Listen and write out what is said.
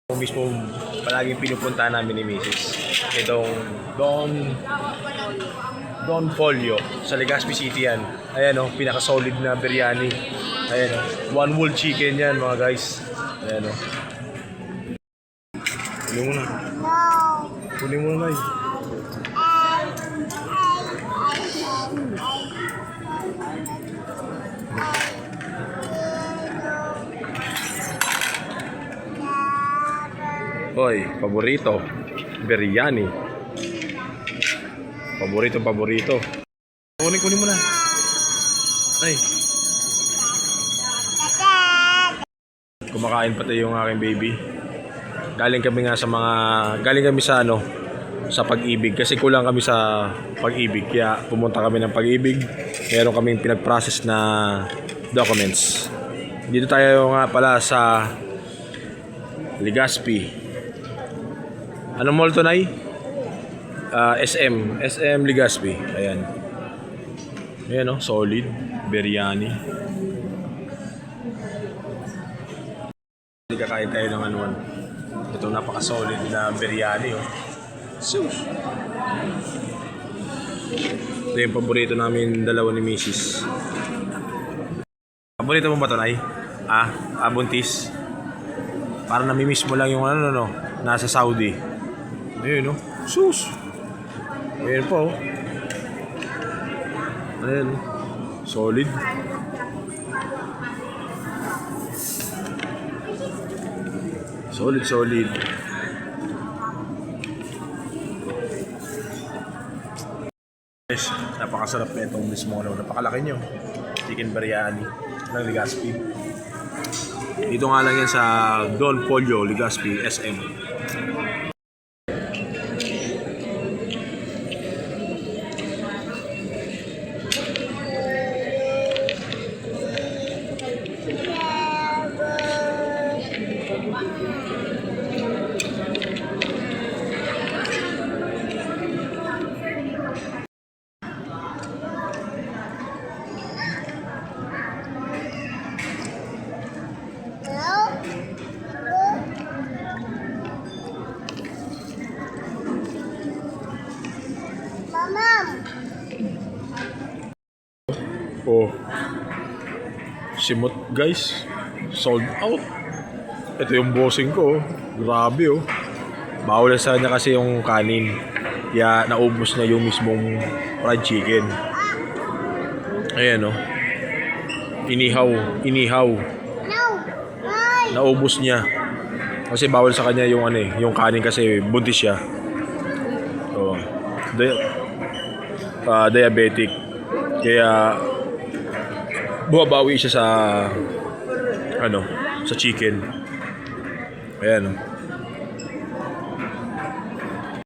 Kung mismo palaging pinupunta namin ni Mrs. Itong Don Folio sa Legazpi City yan. Ayan o, pinaka-solid na biryani. Ayan o, one whole chicken yan mga guys. Ayan o. Kunin mo na. Kunin mo na. Hoy, paborito. Biryani. Paborito. Kunin mo na. Ay. Kumakain pati yung aking baby. Galing kami sa Pag-ibig kasi kulang kami sa Pag-ibig kaya pumunta kami ng Pag-ibig. Meron kaming pinag-process na documents. Dito tayo nga pala sa Legazpi. Anong mall to, Nay? SM Legazpi. Ayan. Ayan o, solid. Biryani. Hindi kakain tayo ng anuan. Ito napaka-solid na biryani o. So, ito yung paborito namin dalawa ni Mrs. Paborito mo ba ito, Nay? Buntis. Parang namimiss mo lang yung nasa Saudi. Ayun, no? Sus! Ayan po, oh. Ayan, solid. Solid. Guys, napakasarap na itong mismo, napakalaki nyo. Chicken biryani ng Legazpi. Dito nga lang yan sa Don Folio, Legazpi, SM. Oh, simot guys, sold out. Ito yung bossing ko, grabe oh. Bawal sa kanya kasi yung kanin, kaya naubos na yung mismong fried chicken. Ayan oh, inihaw. Naubos niya kasi bawal sa kanya yung yung kanin kasi buntis siya. Oh, diabetic, kaya bumabawi siya sa sa chicken. Ayan.